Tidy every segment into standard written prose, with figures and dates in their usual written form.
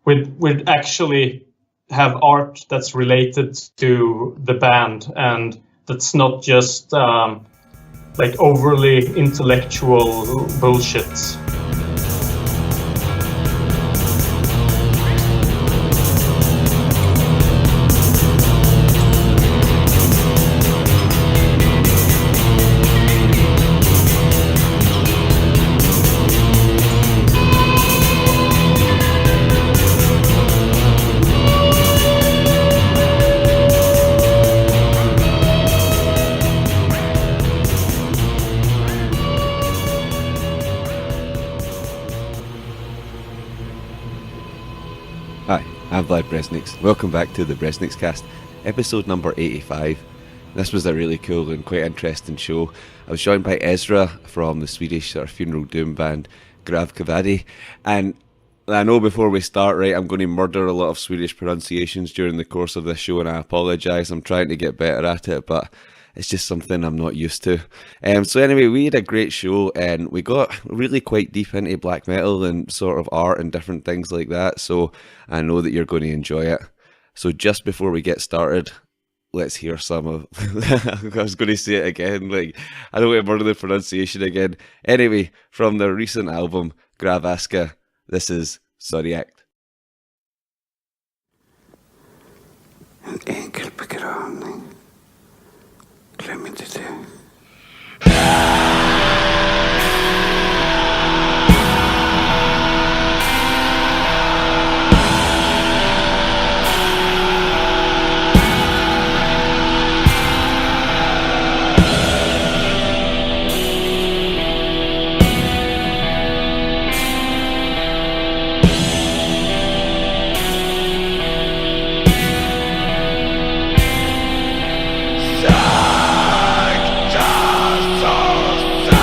we'd actually have art that's related to the band, and that's not just like overly intellectual bullshit. Hi, I'm Vlad Bresnix. Welcome back to the BresnixCast, episode number 85. This was a really cool and quite interesting show. I was joined by Ezra from the Swedish funeral doom band Gravkväde, and I know before we start, right, I'm going to murder a lot of Swedish pronunciations during the course of this show, and I apologise. I'm trying to get better at it, but it's just something I'm not used to. So anyway, we had a great show, and we got really quite deep into black metal and sort of art and different things like that, so I know that you're going to enjoy it. So just before we get started, let's hear some of... I was going to say it again, like, I don't want to murder the pronunciation again. Anyway, from their recent album, GRAV ASKA, this is Zodiac. En enkel begravning. Glöm inte det. Sakta, så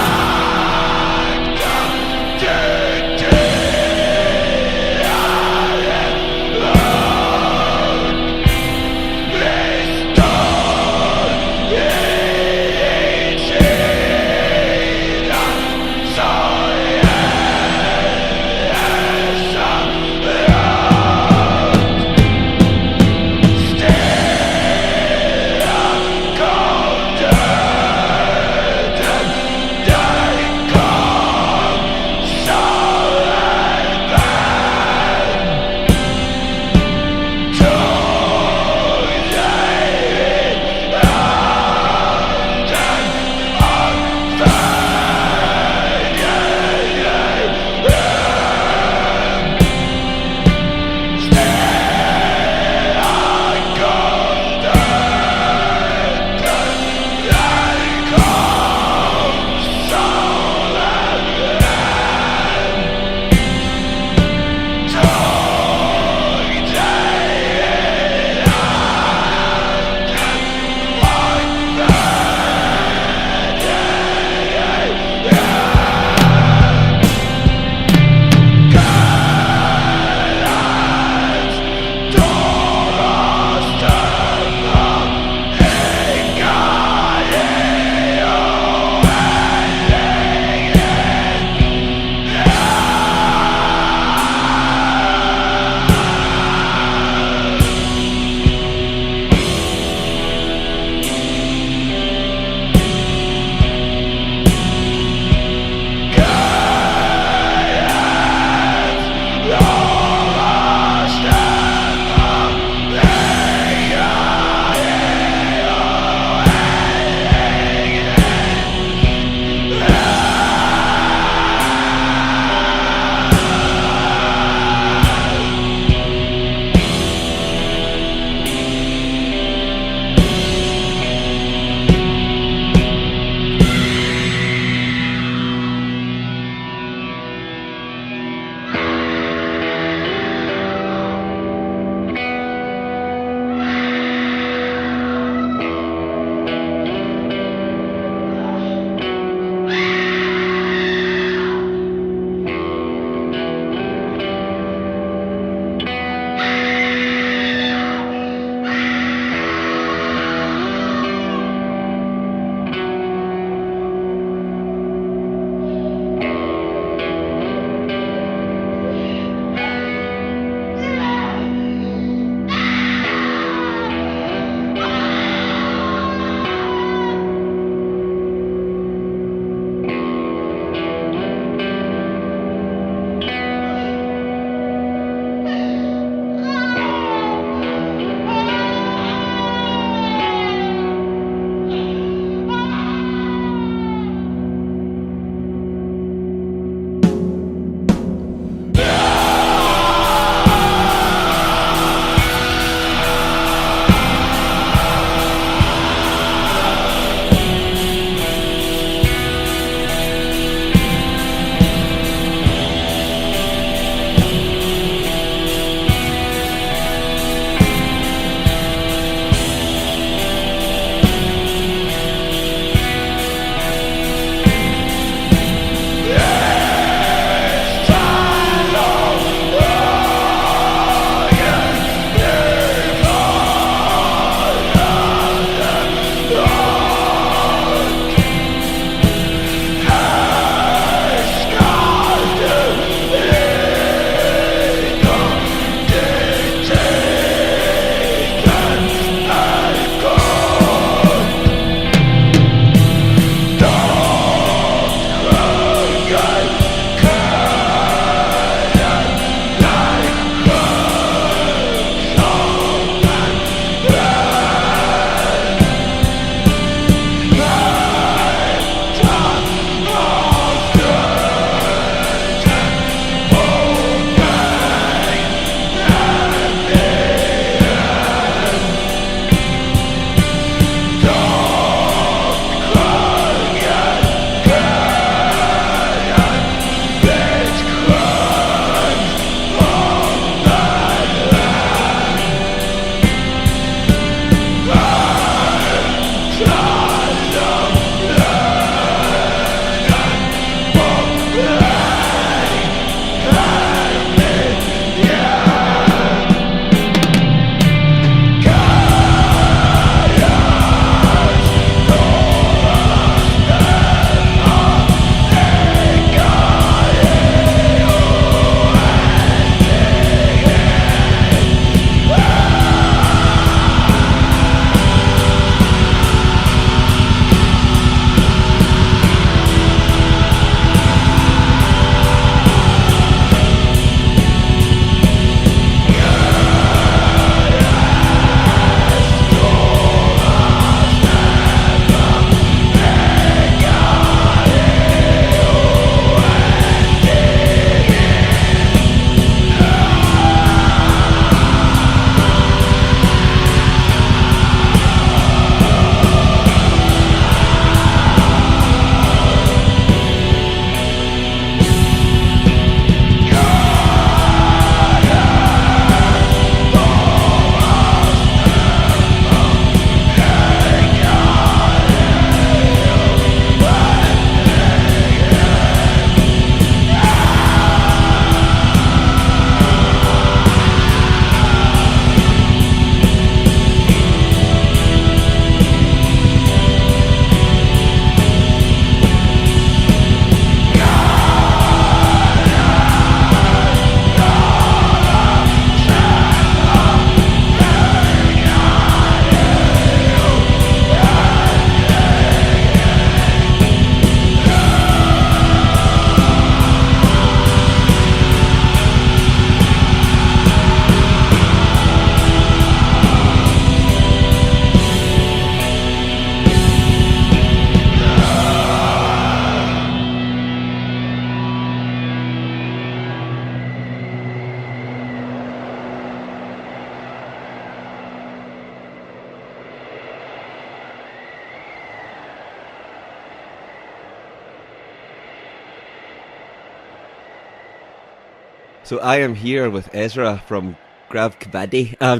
So I am here with Ezra from Gravkväde. I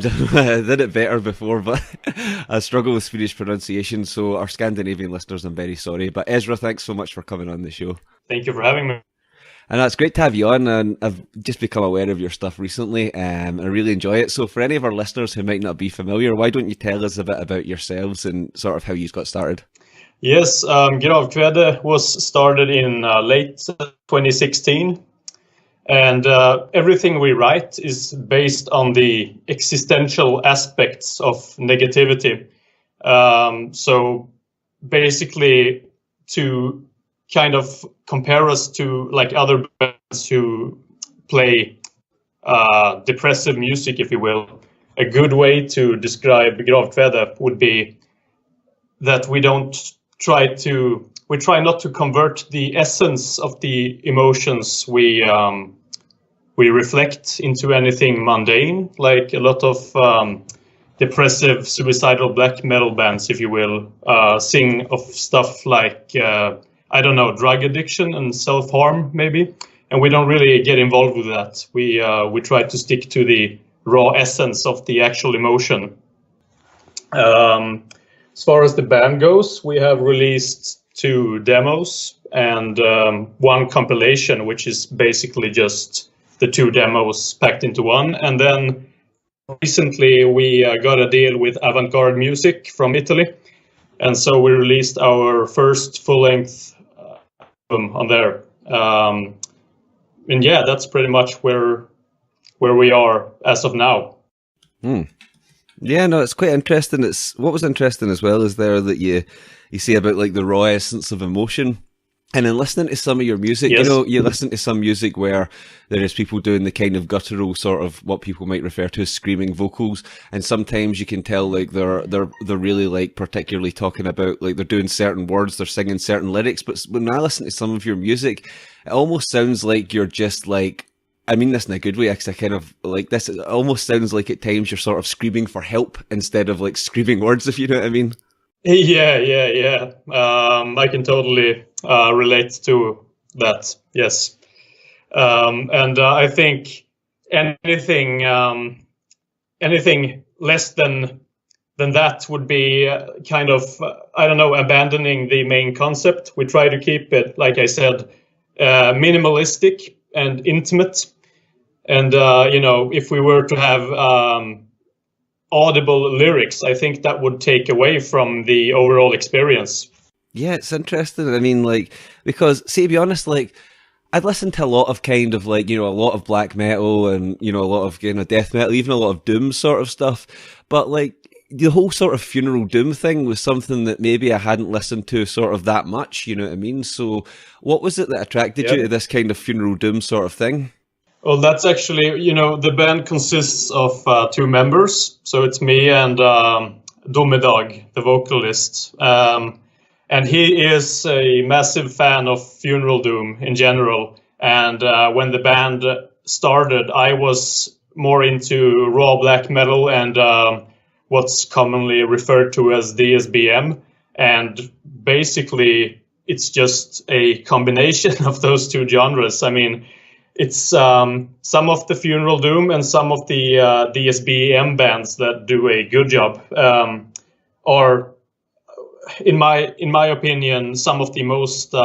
did it better before, but I struggle with Swedish pronunciation, so our Scandinavian listeners, I'm very sorry. But Ezra, thanks so much for coming on the show. Thank you for having me. And it's great to have you on, and I've just become aware of your stuff recently, and I really enjoy it. So for any of our listeners who might not be familiar, why don't you tell us a bit about yourselves and sort of how you got started? Yes, Gravkväde was started in late 2016. And everything we write is based on the existential aspects of negativity. So basically, to kind of compare us to like other bands who play depressive music, if you will, a good way to describe Gravkväde would be that we try not to convert the essence of the emotions we reflect into anything mundane, like a lot of depressive, suicidal black metal bands, if you will, sing of stuff like, drug addiction and self-harm, maybe. And we don't really get involved with that. We try to stick to the raw essence of the actual emotion. As far as the band goes, we have released 2 demos and 1 compilation, which is basically just the 2 demos packed into one. And then recently we got a deal with Avant-Garde Music from Italy. And so we released our first full-length album on there. And yeah, that's pretty much where we are as of now. Yeah, no, it's quite interesting. What was interesting as well is there that you say about like the raw essence of emotion. And in listening to some of your music, yes. You listen to some music where there is people doing the kind of guttural sort of what people might refer to as screaming vocals, and sometimes you can tell like they're really like particularly talking about like they're doing certain words, they're singing certain lyrics. But when I listen to some of your music, it almost sounds like you're just like, I mean this in a good way, because I kind of like this. It almost sounds like at times you're sort of screaming for help instead of like screaming words, if you know what I mean. Yeah. I can totally relate to that. Yes, and I think anything less than that would be kind of abandoning the main concept. We try to keep it, like I said, minimalistic and intimate. And if we were to have audible lyrics, I think that would take away from the overall experience. Yeah, it's interesting. I mean, like, because, see, to be honest, like, I'd listened to a lot of kind of like, a lot of black metal and, a lot of, death metal, even a lot of doom sort of stuff. But like, the whole sort of funeral doom thing was something that maybe I hadn't listened to sort of that much, you know what I mean? So what was it that attracted you to this kind of funeral doom sort of thing? Well, that's actually, the band consists of 2 members. So it's me and Domedag, the vocalist. And he is a massive fan of funeral doom in general. And when the band started, I was more into raw black metal and what's commonly referred to as DSBM. And basically, it's just a combination of those 2 genres. I mean, it's some of the funeral doom and some of the DSBM bands that do a good job are, in my opinion, some of the most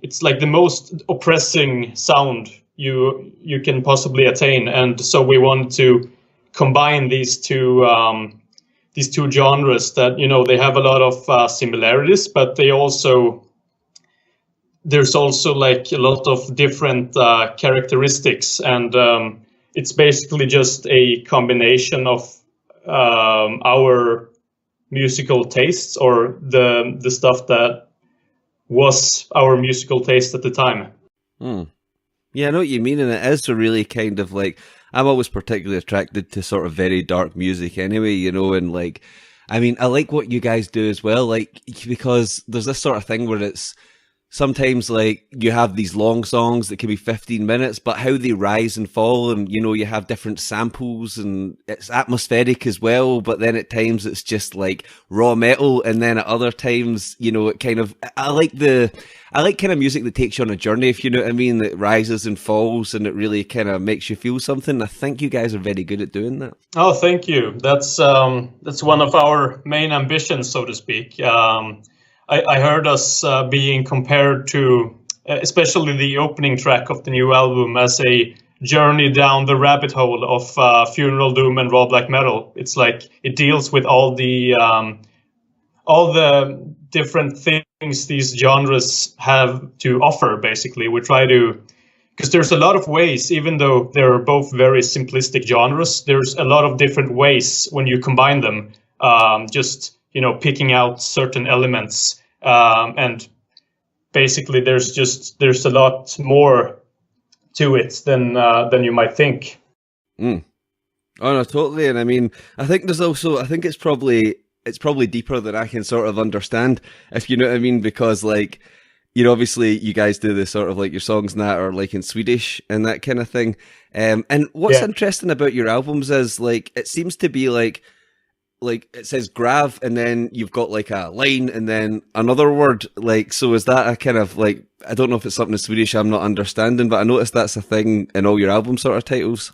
it's like the most oppressing sound you can possibly attain. And so we want to combine these two genres that they have a lot of similarities, but there's also like a lot of different characteristics, and it's basically just a combination of our musical tastes, or the stuff that was our musical taste at the time. Yeah, I know what you mean, and it is a really kind of like, I'm always particularly attracted to sort of very dark music anyway, and like, I mean, I like what you guys do as well, like, because there's this sort of thing where it's, sometimes like you have these long songs that can be 15 minutes, but how they rise and fall, and you know, you have different samples and it's atmospheric as well, but then at times it's just like raw metal, and then at other times, you know, it kind of, I like kind of music that takes you on a journey, if you know what I mean, that rises and falls and it really kind of makes you feel something. I think you guys are very good at doing that. Oh, thank you. That's one of our main ambitions, so to speak. I heard us being compared to, especially the opening track of the new album, as a journey down the rabbit hole of funeral doom and raw black metal. It's like it deals with all the different things these genres have to offer. Basically, we try to, because there's a lot of ways, even though they're both very simplistic genres. There's a lot of different ways when you combine them. Just picking out certain elements, and basically there's a lot more to it than you might think. Oh no, totally. And I mean, I think it's probably deeper than I can sort of understand, if you know what I mean, because like, obviously you guys do this sort of like your songs and that are like in Swedish and that kind of thing. And what's interesting about your albums is like, it seems to be like it says GRAV and then you've got like a line and then another word. Like, so is that a kind of like, I don't know if it's something in Swedish I'm not understanding, but I noticed that's a thing in all your album sort of titles.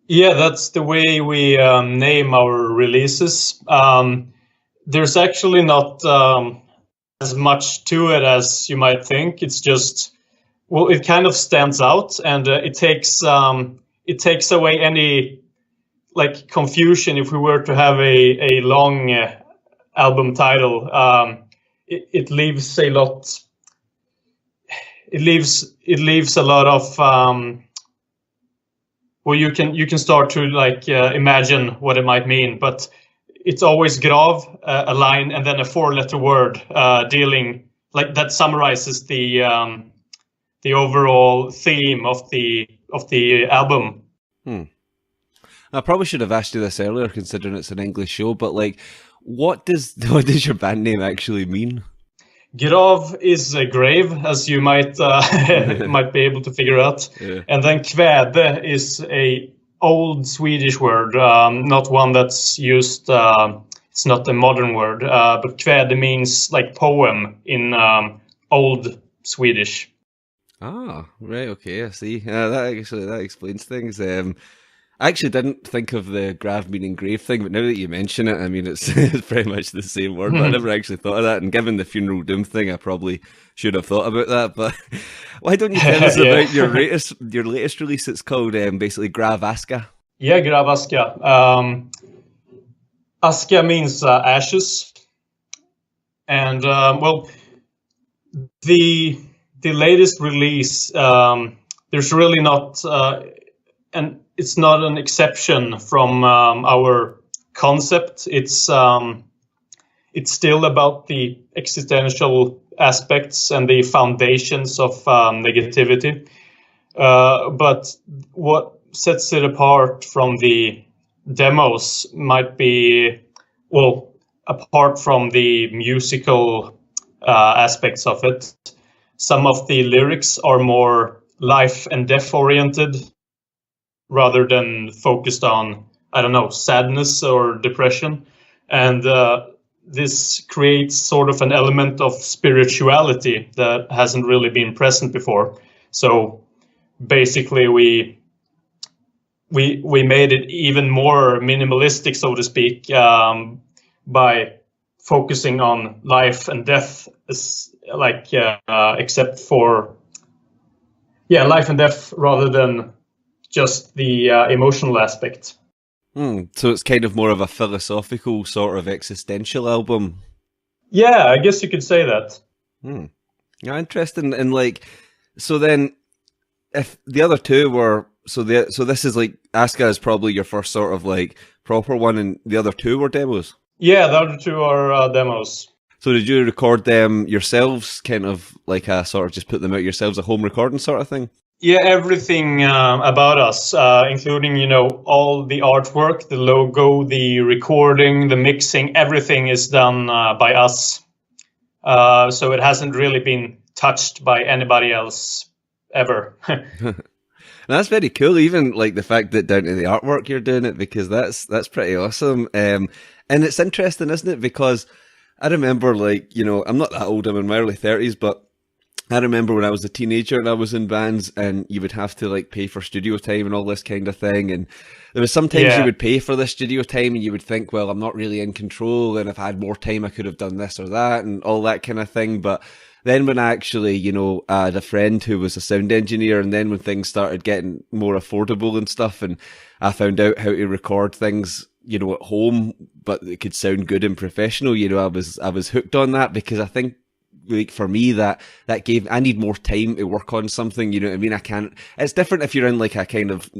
Yeah, that's the way we name our releases. There's actually not as much to it as you might think. It's just, well, it kind of stands out, and it takes away any like confusion if we were to have a long album title. It leaves a lot. It leaves a lot of. Well, you can start to like imagine what it might mean, but it's always GRAV, a line, and then a 4-letter word dealing like that summarizes the overall theme of the album. I probably should have asked you this earlier, considering it's an English show, but like, what does your band name actually mean? GRAV is a grave, as you might might be able to figure out, and then kväde is a old Swedish word, not one that's used. It's not a modern word, but kväde means like poem in old Swedish. Ah, right, okay, I see. That explains things. I actually didn't think of the GRAV meaning grave thing, but now that you mention it, I mean, it's pretty much the same word, but I never actually thought of that. And given the funeral doom thing, I probably should have thought about that. But why don't you tell us about your latest release? It's called basically GRAV ASKA. Yeah, GRAV ASKA. ASKA means ashes. And, well, the latest release, there's really not... and it's not an exception from our concept. It's still about the existential aspects and the foundations of negativity. But what sets it apart from the demos might be, well, apart from the musical aspects of it, some of the lyrics are more life and death oriented, rather than focused on, I don't know, sadness or depression. And this creates sort of an element of spirituality that hasn't really been present before. So basically we made it even more minimalistic, so to speak, by focusing on life and death, except for, life and death rather than just the emotional aspect. So it's kind of more of a philosophical sort of existential album. Yeah, I guess you could say that. Yeah, interesting. And like, so then, if the other two were, so this is like, ASKA is probably your first sort of like proper one, and the other two were demos? Yeah, the other two are demos. So did you record them yourselves, kind of like a sort of just put them out yourselves, a home recording sort of thing? Yeah, everything about us, including, all the artwork, the logo, the recording, the mixing, everything is done by us. So it hasn't really been touched by anybody else ever. That's very cool. Even like the fact that down to the artwork you're doing it, because that's pretty awesome. And it's interesting, isn't it? Because I remember, like, you know, I'm not that old. I'm in my early 30s, but I remember when I was a teenager and I was in bands, and you would have to like pay for studio time and all this kind of thing. And there was sometimes you would pay for the studio time and you would think, well, I'm not really in control, and if I had more time, I could have done this or that and all that kind of thing. But then when I actually, you know, I had a friend who was a sound engineer, and then when things started getting more affordable and stuff, and I found out how to record things, you know, at home, but it could sound good and professional, you know, I was hooked on that, because I think, like, for me, that I need more time to work on something, you know what I mean? It's different if you're in like a kind of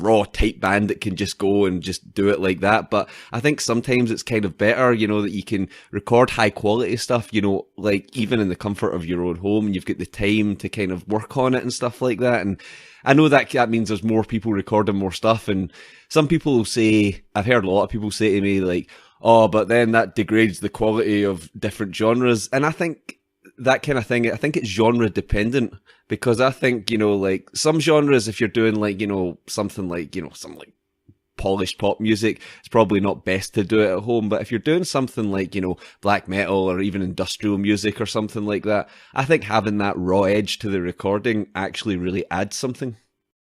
raw type band that can just go and just do it like that. But I think sometimes it's kind of better, you know, that you can record high quality stuff, you know, like even in the comfort of your own home, and you've got the time to kind of work on it and stuff like that. And I know that means there's more people recording more stuff. And some people will say, I've heard a lot of people say to me like, oh, but then that degrades the quality of different genres. And I think that kind of thing, I think it's genre dependent, because I think, you know, like some genres, if you're doing like, you know, something like, you know, some like polished pop music, it's probably not best to do it at home. But if you're doing something like, you know, black metal or even industrial music or something like that, I think having that raw edge to the recording actually really adds something.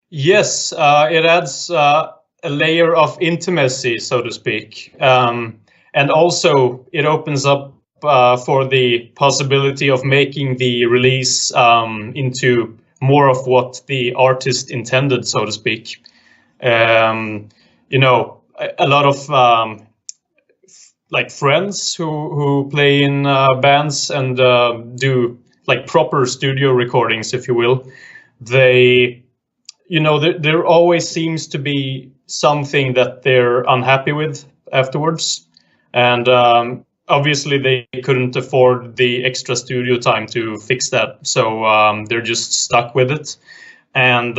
Yes, it adds a layer of intimacy, so to speak. And also it opens up for the possibility of making the release into more of what the artist intended, so to speak. You know, a lot of like friends who play in bands and do like proper studio recordings, if you will, they, you know, there always seems to be something that they're unhappy with afterwards. And obviously they couldn't afford the extra studio time to fix that. So they're just stuck with it. And,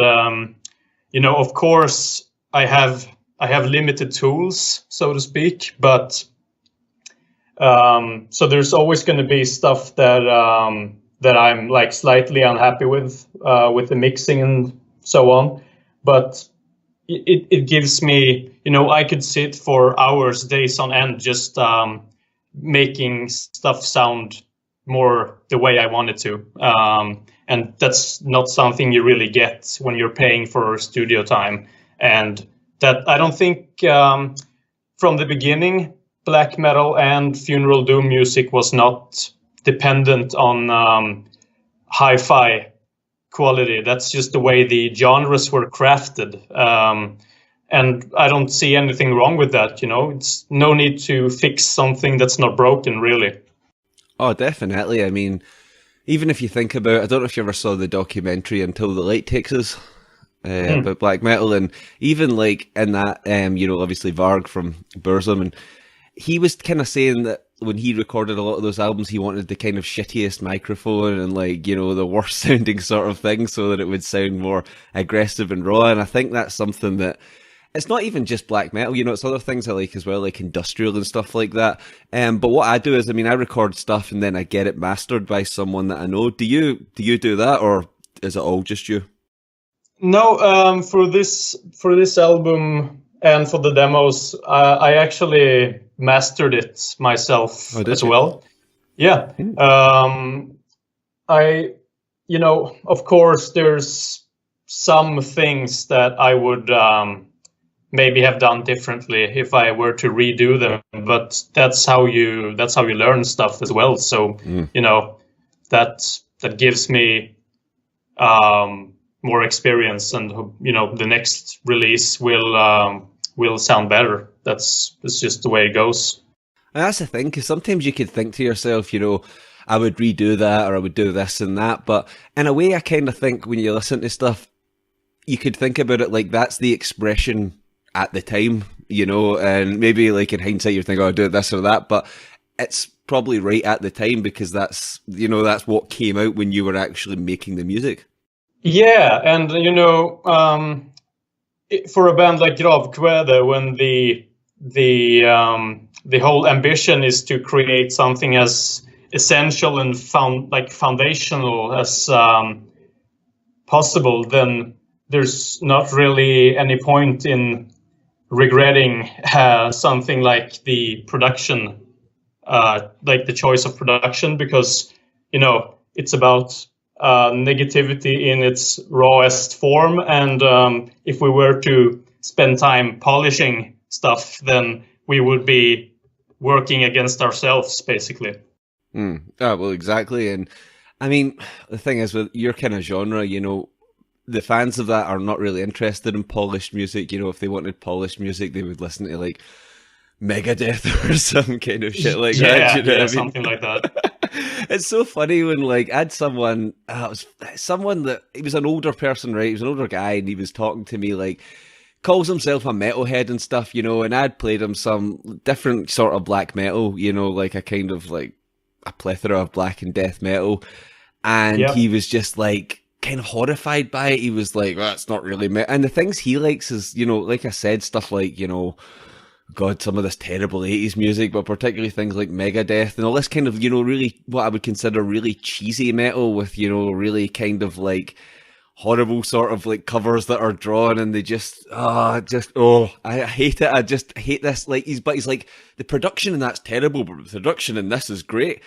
you know, of course I have limited tools, so to speak, but so there's always going to be stuff that I'm like slightly unhappy with the mixing and so on. But it gives me, you know, I could sit for hours, days on end, just making stuff sound more the way I want it to. And that's not something you really get when you're paying for studio time. And that, I don't think from the beginning, black metal and funeral doom music was not dependent on hi-fi quality. That's just the way the genres were crafted. And I don't see anything wrong with that, you know. It's no need to fix something that's not broken, really. Oh, definitely. I mean, even if you think about, I don't know if you ever saw the documentary Until the Light Takes Us about black metal, and even like in that, you know, obviously Varg from Burzum, and he was kind of saying that when he recorded a lot of those albums, he wanted the kind of shittiest microphone and like, you know, the worst sounding sort of thing so that it would sound more aggressive and raw. And I think that's something that, it's not even just black metal, you know, it's other things I like as well, like industrial and stuff like that. But what I do is, I mean, I record stuff and then I get it mastered by someone that I know. Do you do that, or is it all just you? No, for this album and for the demos, I actually mastered it myself as well. Yeah. You know, of course, there's some things that I would maybe have done differently if I were to redo them, but that's how you learn stuff as well. So you know, that gives me more experience, and you know, the next release will sound better. That's just the way it goes. And that's the thing, because sometimes you could think to yourself, you know, I would redo that, or I would do this and that. But in a way, I kind of think when you listen to stuff, you could think about it like that's the expression at the time, you know, and maybe like in hindsight you think, oh, I'll do this or that, but it's probably right at the time, because that's, you know, that's what came out when you were actually making the music. Yeah, and you know, for a band like Gravkväde, when the whole ambition is to create something as essential and foundational as possible, then there's not really any point in regretting something like the production, like the choice of production, because it's about negativity in its rawest form, and if we were to spend time polishing stuff, then we would be working against ourselves, basically. Well, exactly. And I mean, the thing is, with your kind of genre, the fans of that are not really interested in polished music. If they wanted polished music, they would listen to like Megadeth or some kind of shit like that. Something like that. It's so funny when like I had someone, it was someone that, he was an older person, right? He was an older guy, and he was talking to me like, calls himself a metalhead and stuff, and I'd played him some different sort of black metal, like a kind of like a plethora of black and death metal, and he was just like kind of horrified by it. He was like, well, it's not really metal. And the things he likes is, like I said, stuff like, God, some of this terrible 80s music, but particularly things like Megadeth and all this kind of, really what I would consider really cheesy metal with, really kind of like horrible sort of like covers that are drawn, and they I hate it. I just hate this. Like he's like, the production in that's terrible, but the production in this is great.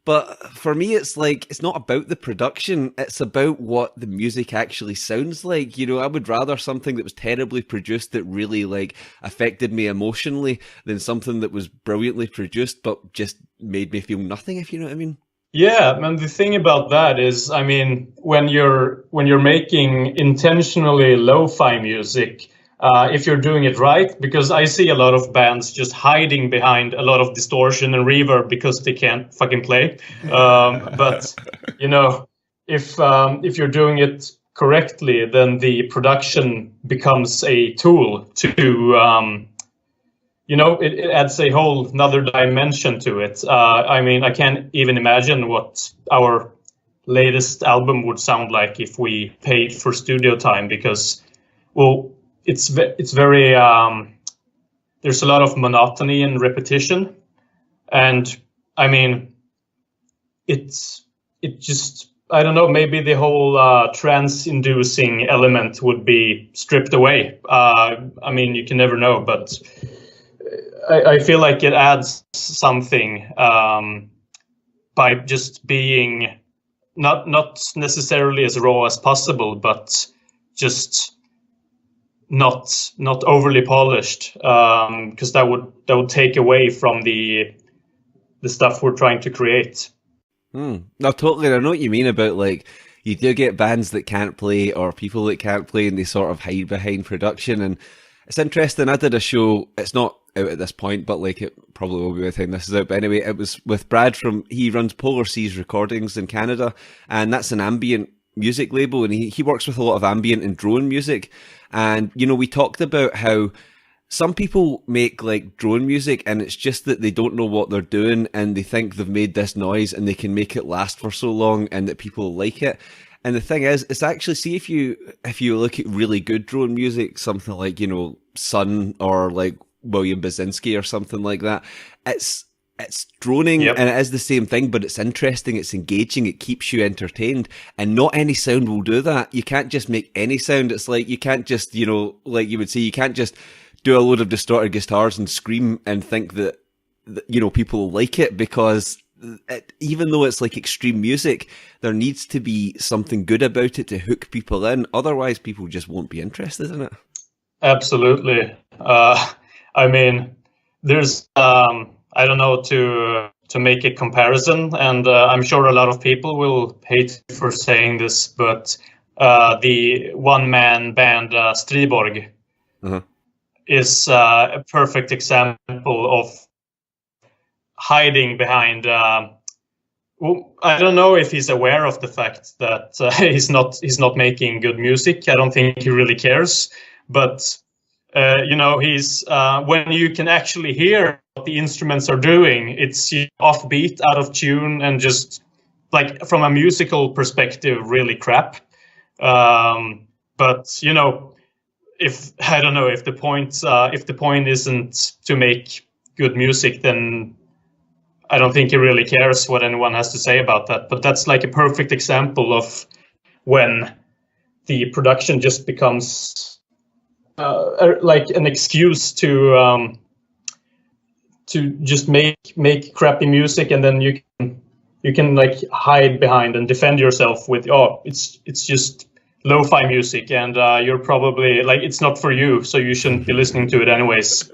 But for me, it's like, it's not about the production. It's about what the music actually sounds like. I would rather something that was terribly produced that really like affected me emotionally than something that was brilliantly produced but just made me feel nothing, if you know what I mean. Yeah, and the thing about that is, I mean, when you're making intentionally lo-fi music, if you're doing it right, because I see a lot of bands just hiding behind a lot of distortion and reverb because they can't fucking play. But if you're doing it correctly, then the production becomes a tool to it adds a whole another dimension to it. I mean, I can't even imagine what our latest album would sound like if we paid for studio time, because, well, it's very there's a lot of monotony and repetition, and I mean, it just, I don't know, maybe the whole trance-inducing element would be stripped away. I mean, you can never know, but I feel like it adds something by just being not necessarily as raw as possible, but just not overly polished, because that would take away from the stuff we're trying to create. No, totally. I know what you mean about, like, you do get bands that can't play or people that can't play, and they sort of hide behind production. And it's interesting. I did a show. It's not out at this point, but like it probably will be by the time this is out. But anyway, it was with Brad he runs Polar Seas Recordings in Canada, and that's an ambient music label, and he works with a lot of ambient and drone music. And we talked about how some people make like drone music, and it's just that they don't know what they're doing, and they think they've made this noise and they can make it last for so long and that people like it. And the thing is, it's actually, see, if you look at really good drone music, something like, Sun or like William Basinski or something like that, it's droning, and it is the same thing, but it's interesting, it's engaging, it keeps you entertained, and not any sound will do that. You can't just make any sound. It's like, you can't just, like you would say, you can't just do a load of distorted guitars and scream and think that people like it, because even though it's like extreme music, there needs to be something good about it to hook people in. Otherwise, people just won't be interested in it. Absolutely. I mean, there's I don't know, to make a comparison, and I'm sure a lot of people will hate for saying this, but the one-man band Striborg is a perfect example of hiding behind. Well, I don't know if he's aware of the fact that he's not making good music. I don't think he really cares, but he's when you can actually hear what the instruments are doing, it's offbeat, out of tune, and just like from a musical perspective, really crap. But if the point isn't to make good music, then I don't think he really cares what anyone has to say about that. But that's like a perfect example of when the production just becomes like an excuse to just make crappy music, and then you can like hide behind and defend yourself with, oh, it's just lo-fi music, and you're probably like, it's not for you, so you shouldn't be listening to it anyways.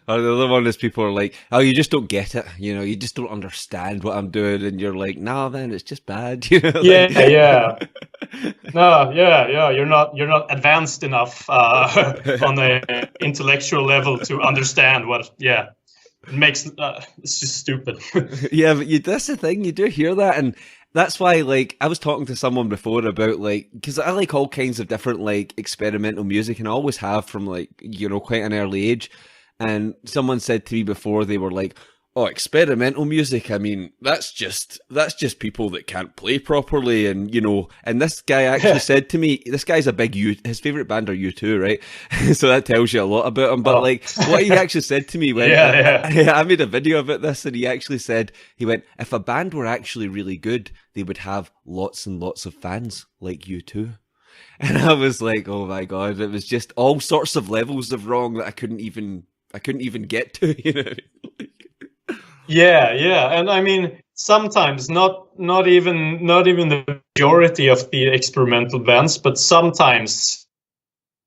Or the other one is people are like, oh, you just don't get it, you know, you just don't understand what I'm doing, and you're like, nah, man, it's just bad. You know, yeah. No, yeah, you're not advanced enough on the intellectual level to understand what. Yeah, it makes it's just stupid. Yeah, but that's the thing, you do hear that, and that's why, like, I was talking to someone before about, like, because I like all kinds of different, like, experimental music, and I always have from, like, you know, quite an early age. And someone said to me before, they were like, oh, experimental music, I mean, that's just people that can't play properly. And, you know, and this guy actually said to me, this guy's a big his favourite band are U2, right? So that tells you a lot about him. But like, what he actually said to me when I made a video about this, and he actually said, he went, if a band were actually really good, they would have lots and lots of fans like U2. And I was like, oh my God, it was just all sorts of levels of wrong that I couldn't even get to, you know. Yeah, and I mean, sometimes not even the majority of the experimental bands, but sometimes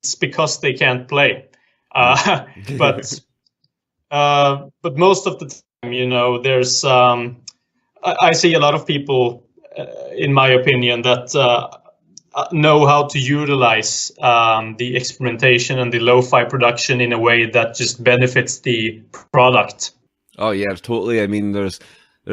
it's because they can't play. But most of the time, you know, there's I see a lot of people, in my opinion, that know how to utilize the experimentation and the lo-fi production in a way that just benefits the product. Oh yeah, totally. I mean, there's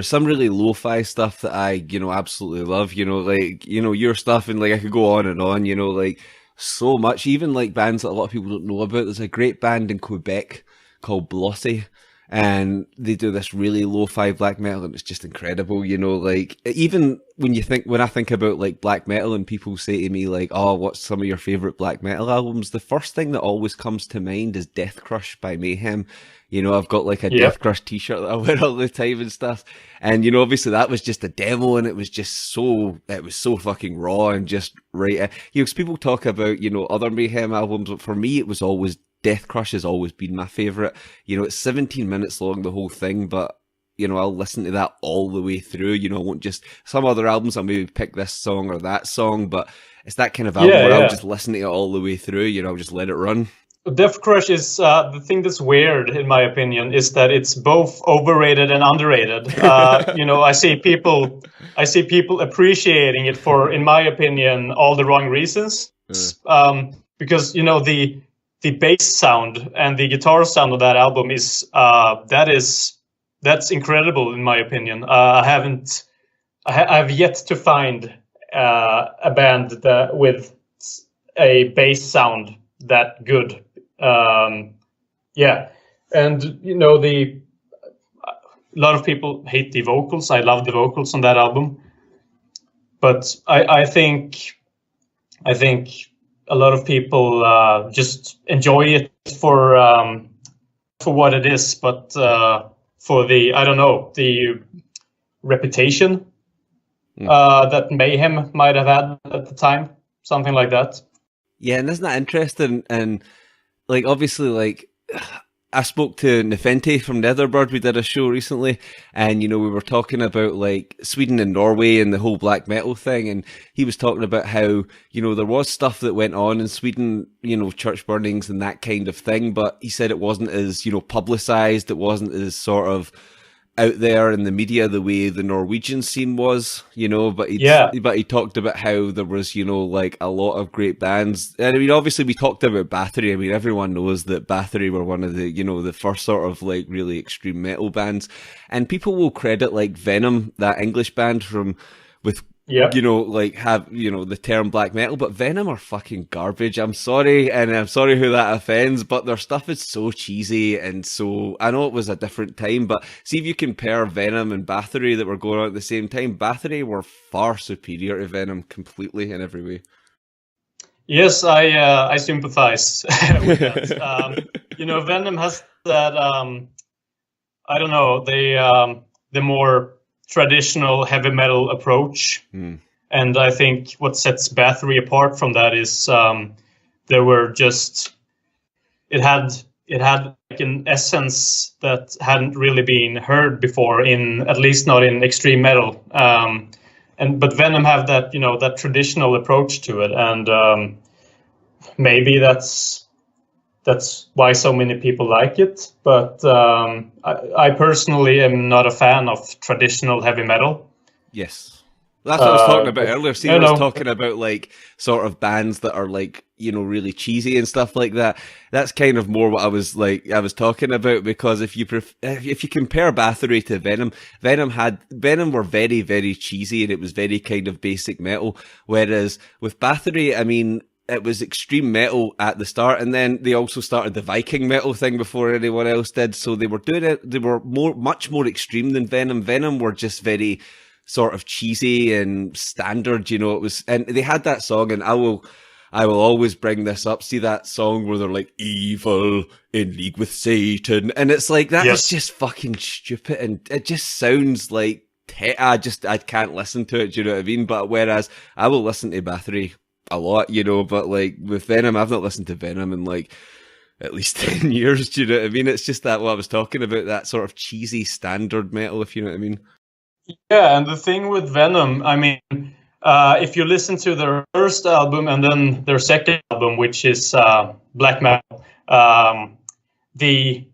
some really lo-fi stuff that I, you know, absolutely love, you know, like, you know, your stuff, and like I could go on, you know, like so much, even like bands that a lot of people don't know about. There's a great band in Quebec called Blossy, and they do this really lo-fi black metal, and it's just incredible, you know, like even when I think about like black metal and people say to me like, oh, what's some of your favorite black metal albums? The first thing that always comes to mind is Death Crush by Mayhem. You know, I've got like a Death Crush t-shirt that I wear all the time and stuff. And, you know, obviously that was just a demo, and it was so fucking raw and just right. You know, 'cause people talk about, you know, other Mayhem albums, but for me, it was always Death Crush has always been my favorite. You know, it's 17 minutes long, the whole thing, but, you know, I'll listen to that all the way through. You know, I won't just, some other albums I'll maybe pick this song or that song, but it's that kind of album where I'll just listen to it all the way through. You know, I'll just let it run. Death Crush is the thing that's weird, in my opinion, is that it's both overrated and underrated. You know, I see people appreciating it for, in my opinion, all the wrong reasons. Because, you know, the bass sound and the guitar sound of that album is that's incredible, in my opinion. I've yet to find a band that with a bass sound that good. And you know, a lot of people hate the vocals. I love the vocals on that album, but I think a lot of people just enjoy it for what it is, but for the, I don't know, the reputation that Mayhem might have had at the time, something like that. Yeah, and isn't that interesting? And like, obviously, like, I spoke to Nefente from Netherbird. We did a show recently, and, you know, we were talking about like Sweden and Norway and the whole black metal thing. And he was talking about how, you know, there was stuff that went on in Sweden, you know, church burnings and that kind of thing. But he said it wasn't as, you know, publicized. It wasn't as sort of out there in the media the way the Norwegian scene was, you know, but he talked about how there was, you know, like a lot of great bands. And I mean, obviously we talked about Bathory. I mean, everyone knows that Bathory were one of the, you know, the first sort of like really extreme metal bands. And people will credit like Venom, that English band with you know, like have, you know, the term black metal, but Venom are fucking garbage. I'm sorry, and I'm sorry who that offends, but their stuff is so cheesy, and so, I know it was a different time, but see if you compare Venom and Bathory that were going on at the same time, Bathory were far superior to Venom completely in every way. Yes, I sympathize with that. You know, Venom has that, I don't know, the more traditional heavy metal approach. And I think what sets Bathory apart from that is there were just it had like an essence that hadn't really been heard before, in at least not in extreme metal. But Venom have that that traditional approach to it, and maybe that's why so many people like it. But I personally am not a fan of traditional heavy metal. Yes. That's what I was talking about earlier. See, I was talking about like sort of bands that are like, really cheesy and stuff like that. That's kind of more what I was talking about, because if you compare Bathory to Venom, Venom were very, very cheesy, and it was very kind of basic metal. Whereas with Bathory, I mean, it was extreme metal at the start, and then they also started the Viking metal thing before anyone else did. So they were doing it. They were much more extreme than Venom. Venom were just very sort of cheesy and standard, it was, and they had that song, and I will always bring this up. See that song where they're like, evil in league with Satan, and it's like, that is just fucking stupid, and it just sounds like I can't listen to it, do you know what I mean? But whereas I will listen to Bathory a lot, but like with Venom, I've not listened to Venom in like at least 10 years, do you know what I mean? It's just that what I was talking about, that sort of cheesy standard metal, if you know what I mean. Yeah, and the thing with Venom, I mean, if you listen to their first album and then their second album, which is black metal, the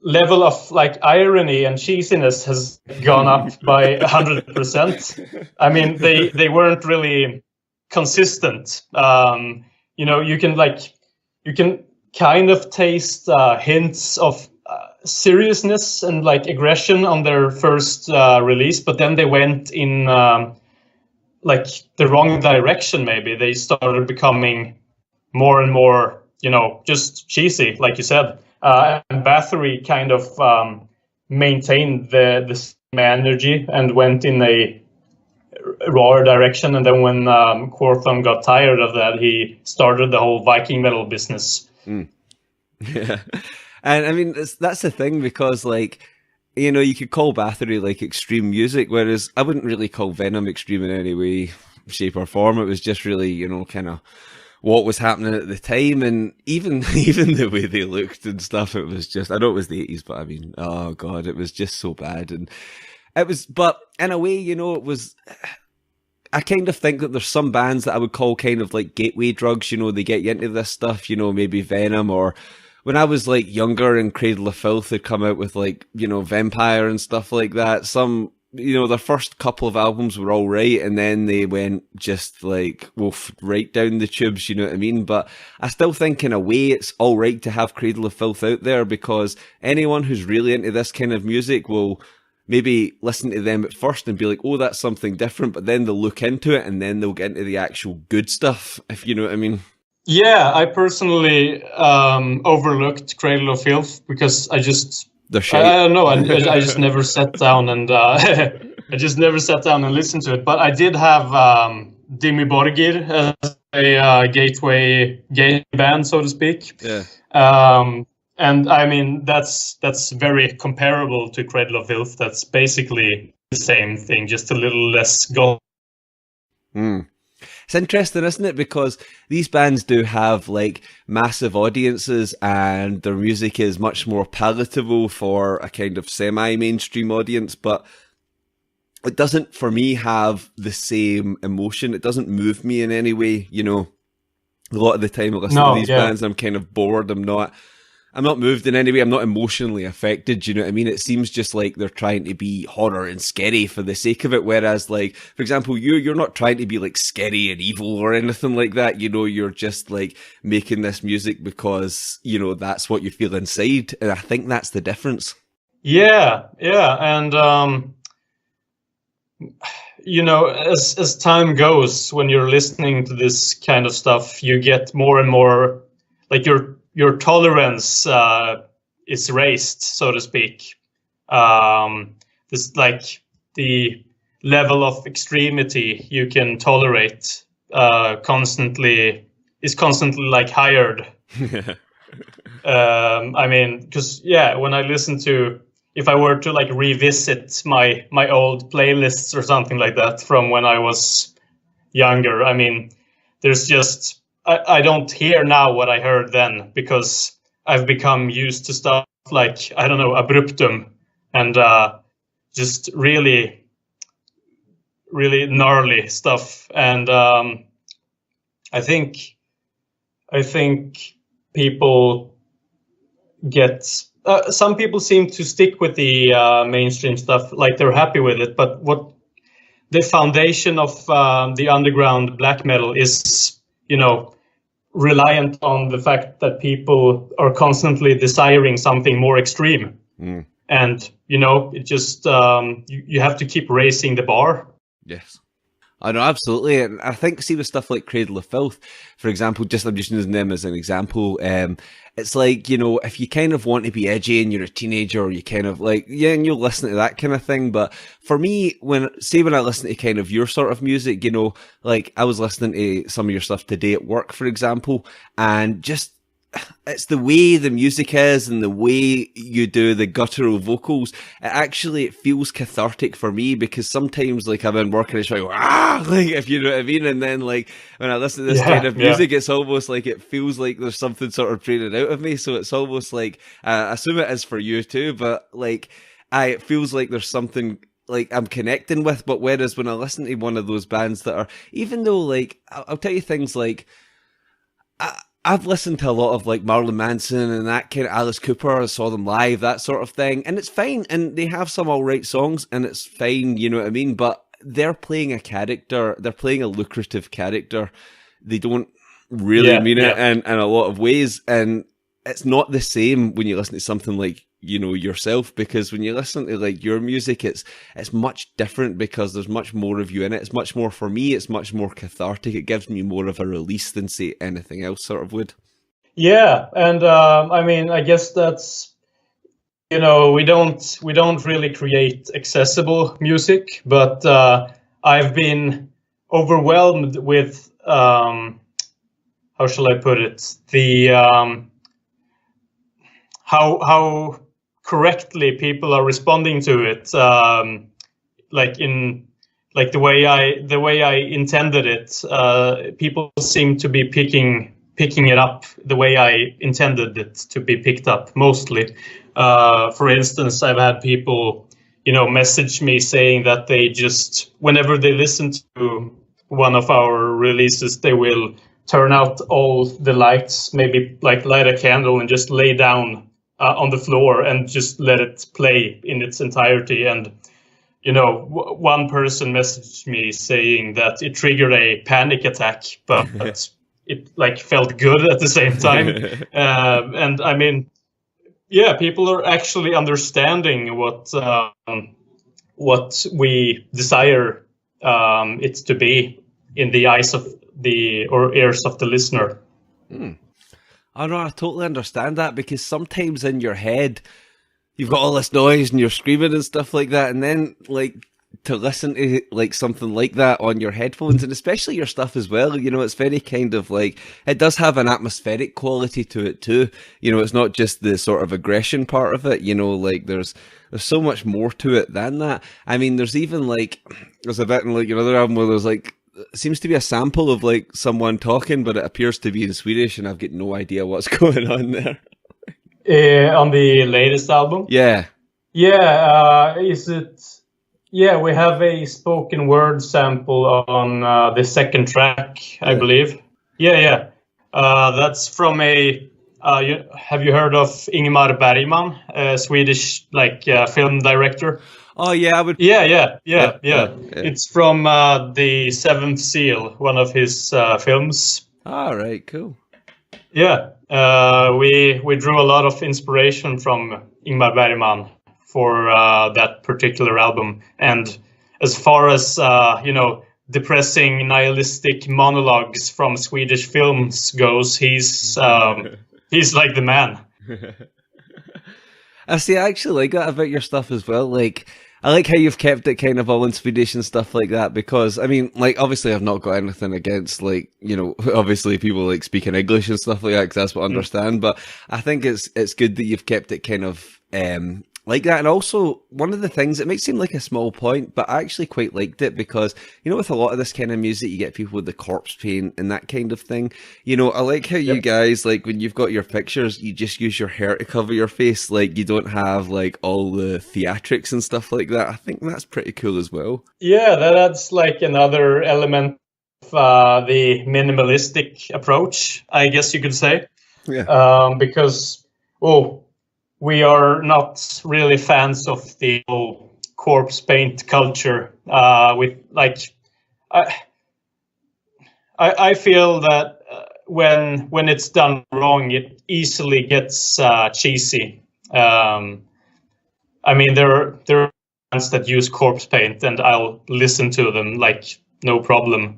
level of like irony and cheesiness has gone up by 100%. I mean, they weren't really consistent. You can kind of taste hints of seriousness and like aggression on their first release, but then they went in like the wrong direction. Maybe they started becoming more and more, just cheesy, like you said. And Bathory kind of maintained the same energy and went in a rawer direction. And then when Quorthon got tired of that, he started the whole Viking metal business. Yeah. And I mean, that's the thing, because like, you could call Bathory like extreme music, whereas I wouldn't really call Venom extreme in any way, shape or form. It was just really, kind of what was happening at the time, and even the way they looked and stuff. It was just, I know it was the 80s, but I mean, oh god, it was just so bad. And it was, but in a way, it was, I kind of think that there's some bands that I would call kind of like gateway drugs, they get you into this stuff, maybe Venom, or when I was like younger and Cradle of Filth had come out with like, Vampire and stuff like that, some, their first couple of albums were all right, and then they went just like, right down the tubes, you know what I mean? But I still think in a way it's all right to have Cradle of Filth out there, because anyone who's really into this kind of music will maybe listen to them at first and be like, oh, that's something different, but then they'll look into it and then they'll get into the actual good stuff, if you know what I mean. Yeah, I personally overlooked Cradle of Filth because I don't know. I just never sat down and listened to it. But I did have Dimmu Borgir as a gateway band, so to speak. Yeah. And I mean that's very comparable to Cradle of Filth. That's basically the same thing, just a little less gold. It's interesting, isn't it? Because these bands do have like massive audiences, and their music is much more palatable for a kind of semi-mainstream audience, but it doesn't, for me, have the same emotion. It doesn't move me in any way, A lot of the time I listen to these bands, I'm kind of bored. I'm not moved in any way. I'm not emotionally affected. Do you know what I mean? It seems just like they're trying to be horror and scary for the sake of it. Whereas, like, for example, you're not trying to be like scary and evil or anything like that. You're just like making this music because, that's what you feel inside. And I think that's the difference. Yeah. And, as time goes, when you're listening to this kind of stuff, you get more and more like your tolerance is raised, so to speak. This like the level of extremity you can tolerate is constantly like higher. I mean, because when I listen to if I were to like revisit my old playlists or something like that from when I was younger, I mean, there's just I don't hear now what I heard then, because I've become used to stuff like, I don't know, Abruptum and just really, really gnarly stuff. And I think people get some people seem to stick with the mainstream stuff, like they're happy with it. But what the foundation of the underground black metal is, you know, reliant on the fact that people are constantly desiring something more extreme. And, you know, it just, you have to keep raising the bar. Yes. I know, absolutely. And I think, see, with stuff like Cradle of Filth, for example, I'm just using them as an example. It's like, you know, if you kind of want to be edgy and you're a teenager, or you kind of like, yeah, and you'll listen to that kind of thing. But for me, when I listen to kind of your sort of music, you know, like I was listening to some of your stuff today at work, for example, and just, it's the way the music is and the way you do the guttural vocals. It feels cathartic for me, because sometimes like I'm in work and it's like, like, if you know what I mean. And then like when I listen to this kind of music, it's almost like it feels like there's something sort of draining out of me. So it's almost like, I assume it is for you too, but like, it feels like there's something like I'm connecting with. But whereas when I listen to one of those bands that are, even though like, I'll tell you things like, I've listened to a lot of like Marilyn Manson and that kind of Alice Cooper. I saw them live, that sort of thing. And it's fine. And they have some all right songs and it's fine. You know what I mean? But they're playing a character. They're playing a lucrative character. They don't really mean it in a lot of ways. And it's not the same when you listen to something like, you know, yourself, because when you listen to like your music, it's much different because there's much more of you in it. It's much more, for me, it's much more cathartic. It gives me more of a release than say anything else sort of would. Yeah. And I mean, I guess that's, you know, we don't really create accessible music, but I've been overwhelmed with, how shall I put it? The, how correctly people are responding to it, like the way I intended it. People seem to be picking it up the way I intended it to be picked up, mostly. For instance, I've had people, you know, message me saying that they just, whenever they listen to one of our releases, they will turn out all the lights, maybe like light a candle and just lay down on the floor and just let it play in its entirety. And, you know, one person messaged me saying that it triggered a panic attack, but it like felt good at the same time. And I mean, yeah, people are actually understanding what we desire it to be in the eyes of or ears of the listener. Oh no, I totally understand that, because sometimes in your head you've got all this noise and you're screaming and stuff like that, and then like to listen to like something like that on your headphones, and especially your stuff as well, you know, it's very kind of like, it does have an atmospheric quality to it too. You know, it's not just the sort of aggression part of it, you know, like there's so much more to it than that. I mean, there's even like, there's a bit in like another album where there's like, seems to be a sample of like someone talking, but it appears to be in Swedish, and I've got no idea what's going on there. On the latest album? Yeah. Yeah, is it? Yeah, we have a spoken word sample on the second track, I believe. Yeah. That's from a. Have you heard of Ingmar Bergman, a Swedish film director? Oh yeah, I would. Yeah. It's from The Seventh Seal, one of his films. All right, cool. Yeah, we drew a lot of inspiration from Ingmar Bergman for that particular album. And as far as you know, depressing, nihilistic monologues from Swedish films goes, he's like the man. I see. I actually like that about your stuff as well. Like, I like how you've kept it kind of all in Swedish and stuff like that, because, I mean, like, obviously I've not got anything against, like, you know, obviously people like speaking English and stuff like that, because that's what I understand, but I think it's good that you've kept it kind of, like that. And also, one of the things, it might seem like a small point, but I actually quite liked it because, you know, with a lot of this kind of music, you get people with the corpse paint and that kind of thing. You know, I like how you guys, like, when you've got your pictures, you just use your hair to cover your face. Like, you don't have, like, all the theatrics and stuff like that. I think that's pretty cool as well. Yeah, that adds like another element of the minimalistic approach, I guess you could say. Yeah. Because, we are not really fans of the whole corpse paint culture. With like, I feel that when it's done wrong, it easily gets cheesy. I mean, there are bands that use corpse paint, and I'll listen to them like no problem.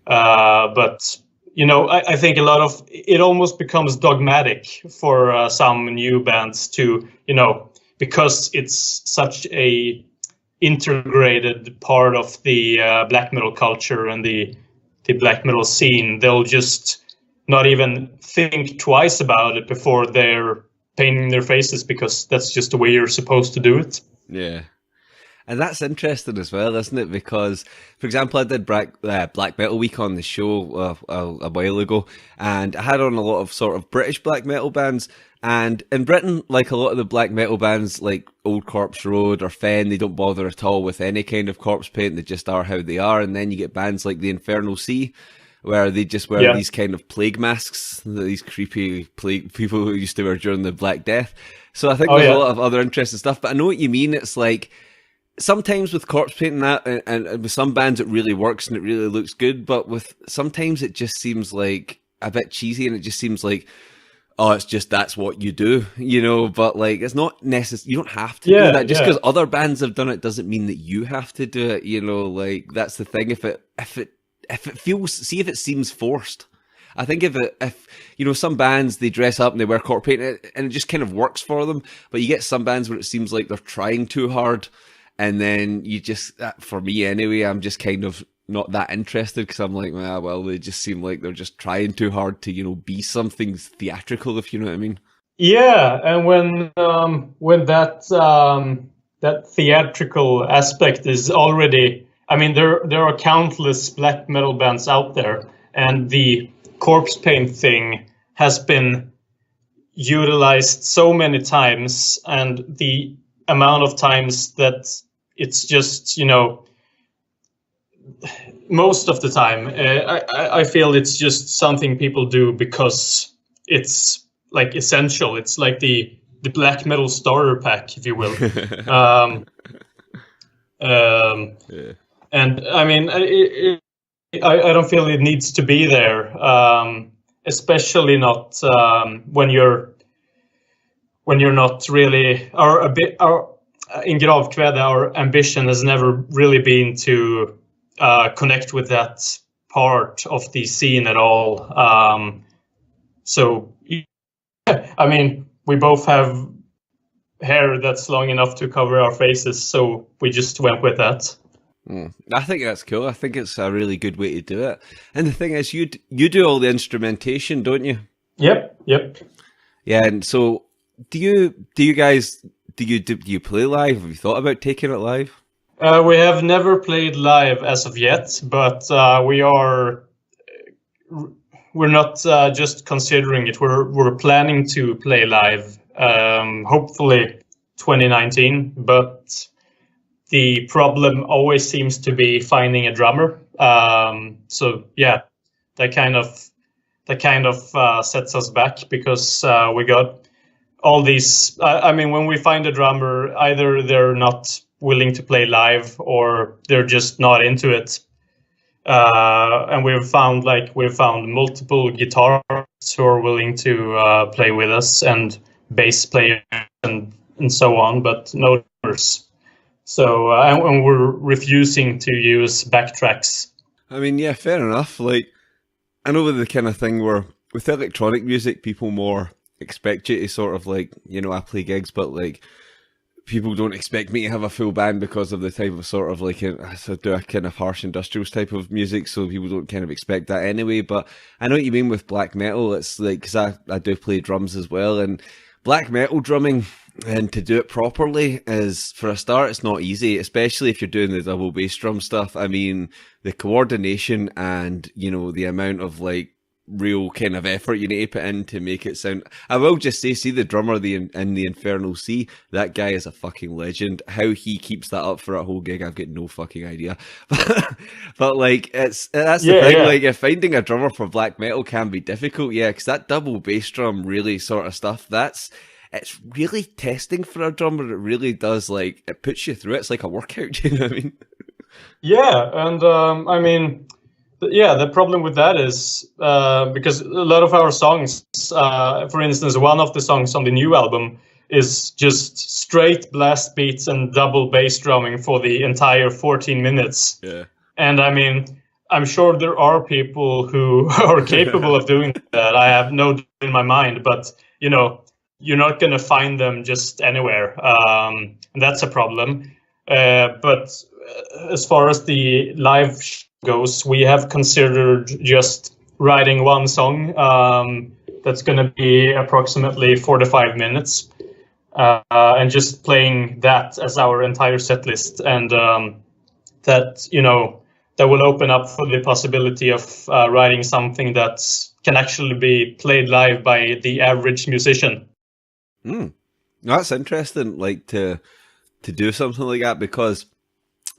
But you know, I think a lot of it almost becomes dogmatic for some new bands to, you know, because it's such a integrated part of the black metal culture and the black metal scene. They'll just not even think twice about it before they're painting their faces, because that's just the way you're supposed to do it. Yeah. And that's interesting as well, isn't it? Because, for example, I did Black Metal Week on the show a while ago, and I had on a lot of sort of British black metal bands. And in Britain, like a lot of the black metal bands, like Old Corpse Road or Fen, they don't bother at all with any kind of corpse paint. They just are how they are. And then you get bands like the Infernal Sea, where they just wear these kind of plague masks, these creepy plague people who used to wear during the Black Death. So I think there's a lot of other interesting stuff. But I know what you mean. It's like, sometimes with corpse painting that, and with some bands it really works and it really looks good, but with sometimes it just seems like a bit cheesy, and it just seems like, oh, it's just that's what you do, you know. But like, it's not necessary. You don't have to do that. Just because other bands have done it doesn't mean that you have to do it. You know, like that's the thing. If it feels, see if it seems forced. I think if you know, some bands, they dress up and they wear corpse paint and it just kind of works for them, but you get some bands where it seems like they're trying too hard. And then you just, for me anyway, I'm just kind of not that interested, because I'm like, well, they just seem like they're just trying too hard to, you know, be something theatrical, if you know what I mean. Yeah, and when that theatrical aspect is already, I mean, there are countless black metal bands out there, and the corpse paint thing has been utilized so many times, and the amount of times that it's just, you know, most of the time, I feel it's just something people do because it's like essential. It's like the black metal starter pack, if you will. And I mean, I don't feel it needs to be there, especially not when you're not really, in Gravkväde, our ambition has never really been to connect with that part of the scene at all. So, I mean, we both have hair that's long enough to cover our faces, so we just went with that. I think that's cool. I think it's a really good way to do it. And the thing is, you do all the instrumentation, don't you? Yep. Yeah, and so do you guys play live? Have you thought about taking it live? We have never played live as of yet, but we're not just considering it. We're planning to play live, hopefully 2019. But the problem always seems to be finding a drummer. So yeah, that kind of sets us back, because we got all these, I mean, when we find a drummer, either they're not willing to play live or they're just not into it. And we've found multiple guitarists who are willing to play with us, and bass players and so on, but no drummers. So, and we're refusing to use backtracks. I mean, yeah, fair enough. Like, I know with the kind of thing where with electronic music, people more expect you to sort of like, you know, I play gigs, but like people don't expect me to have a full band because of the type of sort of like, I do a kind of harsh industrial type of music, so people don't kind of expect that anyway. But I know what you mean with black metal. It's like, because I do play drums as well, and black metal drumming, And to do it properly is, for a start, it's not easy, especially if you're doing the double bass drum stuff. I mean, the coordination and, you know, the amount of like real kind of effort you need to put in to make it sound. I will just say, see the drummer in the Infernal Sea, that guy is a fucking legend. How he keeps that up for a whole gig, I've got no fucking idea. But like, that's the thing. Like, if finding a drummer for black metal can be difficult, because that double bass drum really sort of stuff, it's really testing for a drummer. It really does, like, it puts you through it. It's like a workout, you know what I mean? Yeah, and I mean, the problem with that is because a lot of our songs, for instance, one of the songs on the new album is just straight blast beats and double bass drumming for the entire 14 minutes. Yeah. And I mean, I'm sure there are people who are capable of doing that. I have no doubt in my mind, but, you know, you're not going to find them just anywhere. And that's a problem. But as far as the live goes, we have considered just writing one song that's going to be approximately 45 minutes and just playing that as our entire set list. And that, you know, that will open up for the possibility of writing something that can actually be played live by the average musician. That's interesting, like, to do something like that, because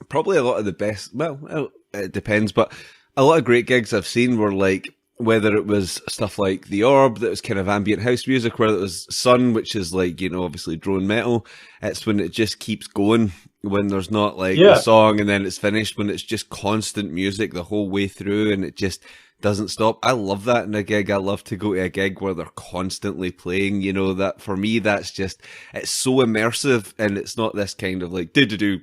probably a lot of the best, well, it depends, but a lot of great gigs I've seen were like, whether it was stuff like The Orb, that was kind of ambient house music, whether it was Sun, which is like, you know, obviously drone metal. It's when it just keeps going, when there's not like a song and then it's finished, when it's just constant music the whole way through and it just doesn't stop. I love that in a gig. I love to go to a gig where they're constantly playing, you know, that for me, that's just, it's so immersive, and it's not this kind of like, do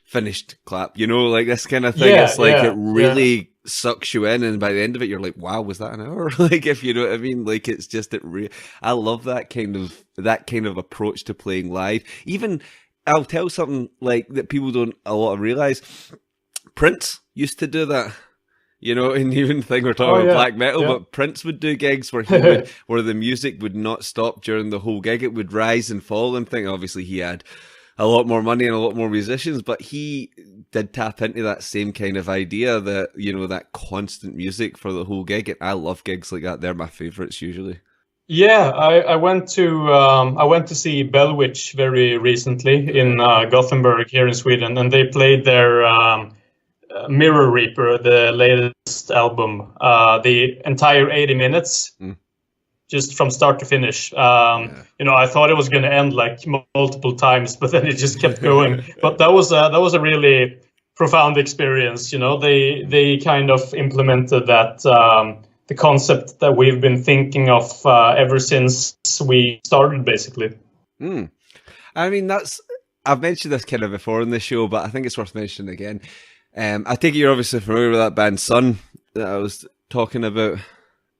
finished clap, you know, like this kind of thing. It's like, it really sucks you in, and by the end of it, you're like, wow, was that an hour? Like, if you know what I mean, like, it's just, I love that kind of approach to playing live. Even, I'll tell something like that people don't a lot of realize. Prince used to do that. You know, and even the thing we're talking about black metal, but Prince would do gigs where he would, where the music would not stop during the whole gig. It would rise and fall and thing. Obviously, he had a lot more money and a lot more musicians, but he did tap into that same kind of idea, that, you know, that constant music for the whole gig. And I love gigs like that. They're my favorites usually. Yeah, I went to see Bellwitch very recently in Gothenburg here in Sweden, and they played their Mirror Reaper, the latest album, the entire 80 minutes, just from start to finish. You know, I thought it was going to end like multiple times, but then it just kept going. But that was a really profound experience. You know, they kind of implemented that the concept that we've been thinking of ever since we started, basically. I mean, I've mentioned this kind of before in the show, but I think it's worth mentioning again. I take it you're obviously familiar with that band Sun that I was talking about.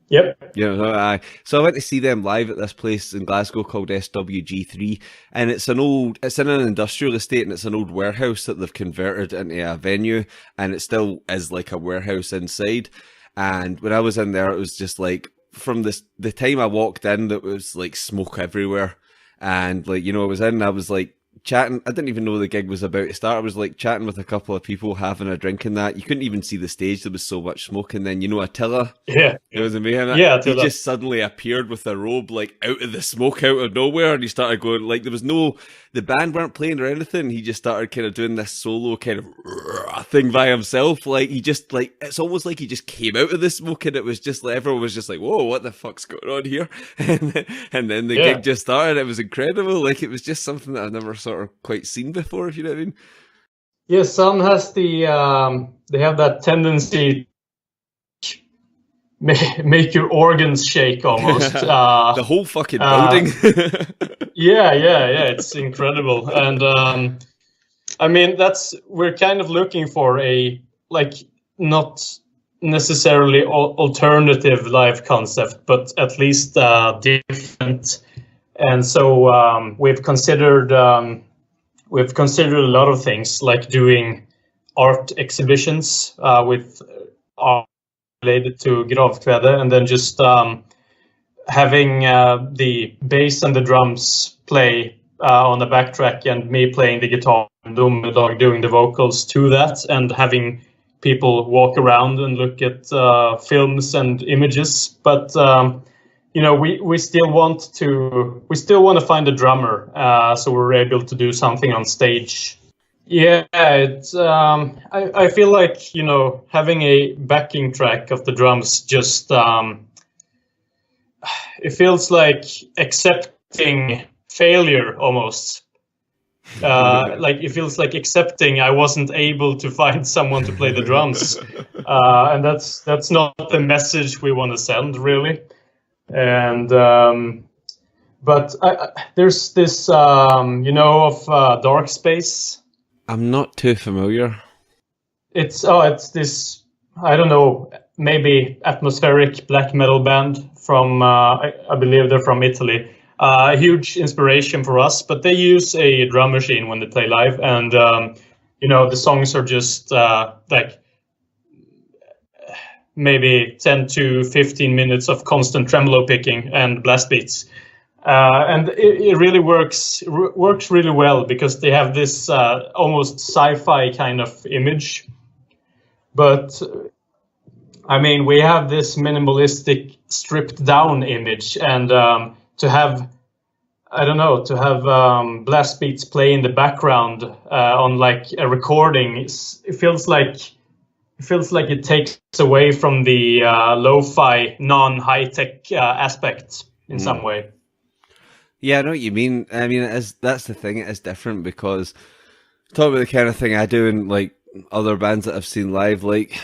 Yep. Yeah. So I went to see them live at this place in Glasgow called SWG3, and it's in an industrial estate, and it's an old warehouse that they've converted into a venue, and it still is like a warehouse inside. And when I was in there, it was just like, from the time I walked in, there was like smoke everywhere, and like, you know, I was like chatting. I didn't even know the gig was about to start. I was like chatting with a couple of people, having a drink and that. You couldn't even see the stage. There was so much smoke. And then, you know, Attila. Yeah. It was amazing. Yeah, Attila. He just suddenly appeared with a robe, like out of the smoke, out of nowhere. And he started going, like, the band weren't playing or anything. He just started kind of doing this solo kind of thing by himself. Like, he just, like, it's almost like he just came out of the smoke, and it was just like, everyone was just like, whoa, what the fuck's going on here? And then the gig just started. It was incredible. Like, it was just something that I've never sort of quite seen before, if you know what I mean. Yeah, Sun has they have that tendency to make your organs shake almost. The whole fucking building. Yeah, it's incredible. And I mean, we're kind of looking for a, like, not necessarily alternative live concept, but at least different. And so we've considered a lot of things, like doing art exhibitions with art related to Gravkväde, and then just having the bass and the drums play on the backtrack, and me playing the guitar and Dog doing the vocals to that, and having people walk around and look at films and images. But we still want to find a drummer, so we're able to do something on stage. Yeah, it's I feel like having a backing track of the drums just it feels like accepting failure almost. Like it feels like accepting I wasn't able to find someone to play the drums, and that's not the message we want to send, really. And but there's this of Dark Space. I'm not too familiar. It's this, I don't know, maybe atmospheric black metal band from I believe they're from Italy. A huge inspiration for us, but they use a drum machine when they play live, and the songs are just like maybe 10 to 15 minutes of constant tremolo picking and blast beats. And it really works really well, because they have this almost sci-fi kind of image. But I mean, we have this minimalistic, stripped down image, and to have blast beats play in the background on like a recording, it feels like it takes away from the lo-fi, non-high-tech aspect in some way. Yeah, I know what you mean. I mean, that's the thing. It is different, because talk about the kind of thing I do in like other bands that I've seen live, like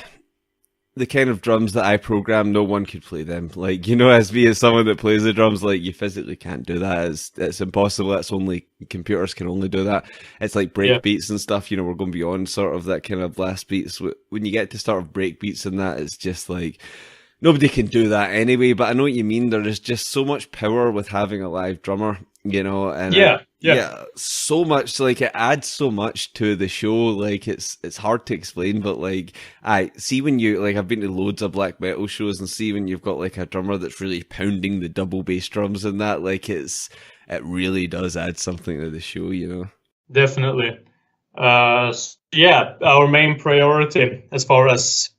the kind of drums that I program, no one could play them. Like, as me as someone that plays the drums, like you physically can't do that. It's impossible. It's only computers can only do that. It's like break beats and stuff. We're going beyond sort of that kind of blast beats. When you get to sort of break beats and that, it's just like nobody can do that anyway. But I know what you mean. There is just so much power with having a live drummer, and yeah, so much, like it adds so much to the show. Like it's hard to explain, but like I see when you I've been to loads of black metal shows, and see when you've got like a drummer that's really pounding the double bass drums and that, like it really does add something to the show, Definitely. Our main priority as far as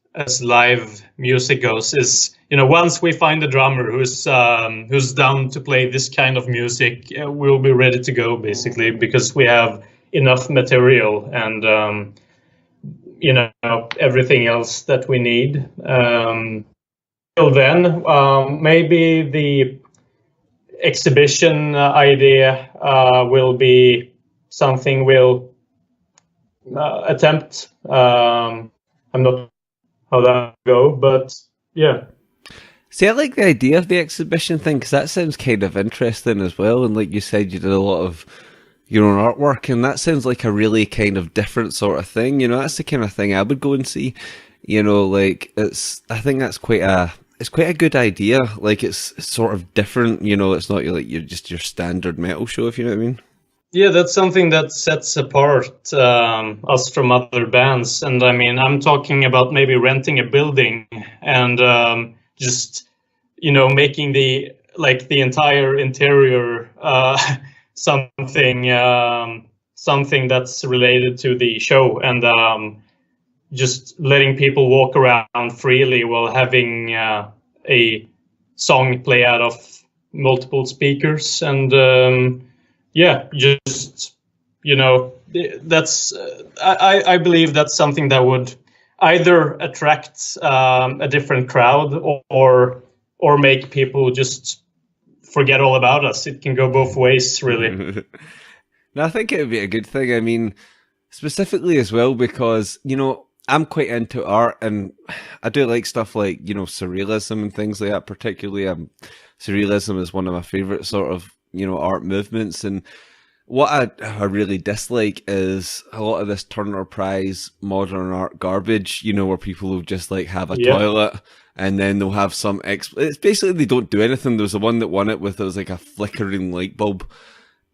live music goes is, once we find a drummer who's down to play this kind of music, we'll be ready to go, basically, because we have enough material and everything else that we need. Till then, maybe the exhibition idea will be something we'll attempt. I'm not how that go, but yeah. See, I like the idea of the exhibition thing, because that sounds kind of interesting as well. And like you said, you did a lot of your own artwork, and that sounds like a really kind of different sort of thing. That's the kind of thing I would go and see. I think that's quite a good idea. Like it's sort of different. It's not like you're just your standard metal show, if you know what I mean. Yeah, that's something that sets apart us from other bands. And I mean, I'm talking about maybe renting a building and just, making the entire interior something that's related to the show, and just letting people walk around freely while having a song play out of multiple speakers. And just, that's I believe that's something that would either attract a different crowd or make people just forget all about us. It can go both ways, really. No, I think it would be a good thing. I mean, specifically as well, because, I'm quite into art, and I do like stuff like, surrealism and things like that. Particularly, surrealism is one of my favorite sort of, art movements. And what I really dislike is a lot of this Turner Prize modern art garbage, where people will just like have a toilet, and then they'll have some it's basically they don't do anything. There was the one that won it with, it was like a flickering light bulb,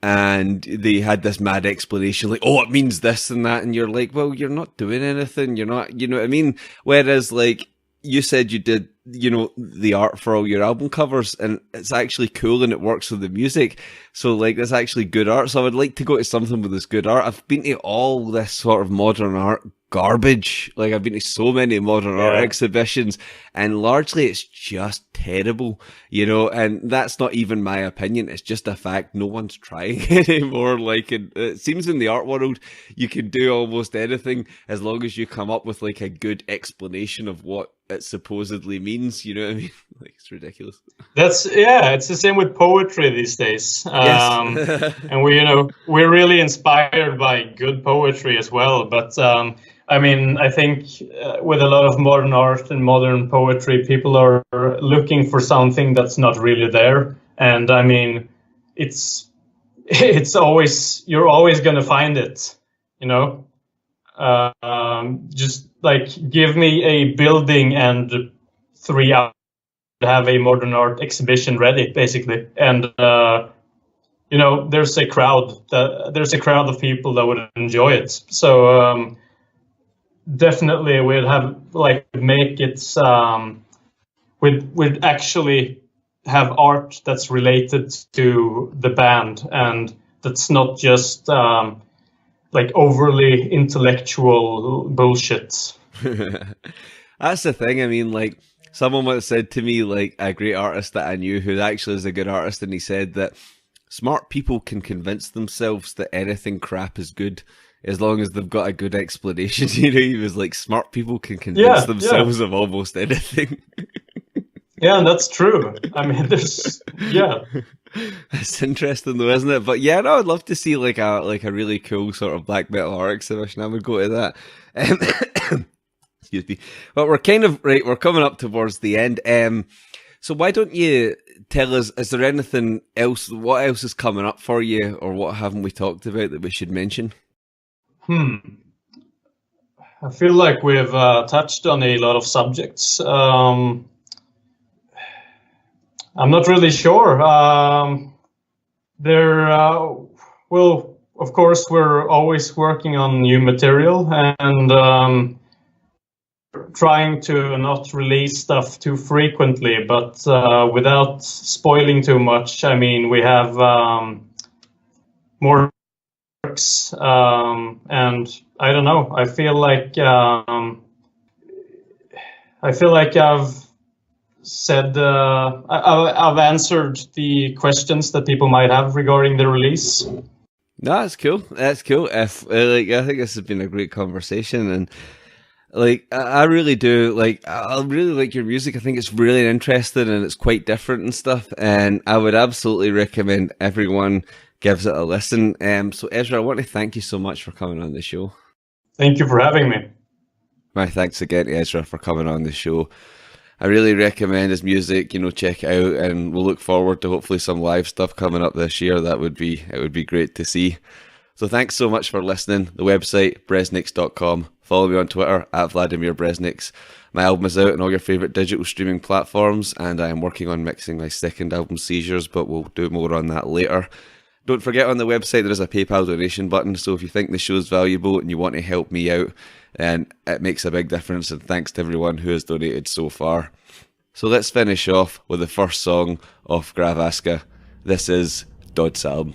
and they had this mad explanation like, oh, it means this and that, and you're like, well, you're not doing anything, you're not, you know what I mean? Whereas like, you said you did, the art for all your album covers, and it's actually cool and it works with the music. So like, that's actually good art. So I would like to go to something with this good art. I've been to all this sort of modern art garbage. Like, I've been to so many modern art exhibitions, and largely it's just terrible, and that's not even my opinion. It's just a fact. No one's trying anymore. Like, it seems in the art world, you can do almost anything as long as you come up with like a good explanation of what it supposedly means. You know what I mean? Like, it's ridiculous. It's the same with poetry these days. Yes. And we're really inspired by good poetry as well. But I think with a lot of modern art and modern poetry, people are looking for something that's not really there. And I mean, it's always, you're always going to find it, just like, give me a building and 3 hours to have a modern art exhibition ready, basically. And there's a crowd of people that would enjoy it. So definitely we'd have make it we'd actually have art that's related to the band, and that's not just overly intellectual bullshit. That's the thing. I mean, like, someone once said to me, like, a great artist that I knew who actually is a good artist, and he said that smart people can convince themselves that anything crap is good as long as they've got a good explanation. He was like, smart people can convince themselves of almost anything. Yeah, that's true. I mean, there's It's interesting though, isn't it? But yeah, no, I'd love to see like a really cool sort of black metal art exhibition. I would go to that. Excuse me. Well, we're we're coming up towards the end. So why don't you tell us, is there anything else, what else is coming up for you, or what haven't we talked about that we should mention? I feel like we've touched on a lot of subjects. I'm not really sure. Well, of course, we're always working on new material and trying to not release stuff too frequently, but without spoiling too much. I mean, we have more works, and I don't know. I feel like I've said I've answered the questions that people might have regarding the release. No, that's cool. That's cool. I think this has been a great conversation, and like I really do. Like, I really like your music. I think it's really interesting and it's quite different and stuff. And I would absolutely recommend everyone gives it a listen. So Ezra, I want to thank you so much for coming on the show. Thank you for having me. My thanks again to Ezra for coming on the show. I really recommend his music, check it out, and we'll look forward to hopefully some live stuff coming up this year. It would be great to see. So thanks so much for listening. The website, BresnixCast.com. Follow me on Twitter, @VladimirBresnix. My album is out on all your favourite digital streaming platforms, and I am working on mixing my second album, Seizures, but we'll do more on that later. Don't forget, on the website there is a PayPal donation button, so if you think the show's valuable and you want to help me out, and it makes a big difference, and thanks to everyone who has donated so far. So let's finish off with the first song off GRAV ASKA. This is Dodds album.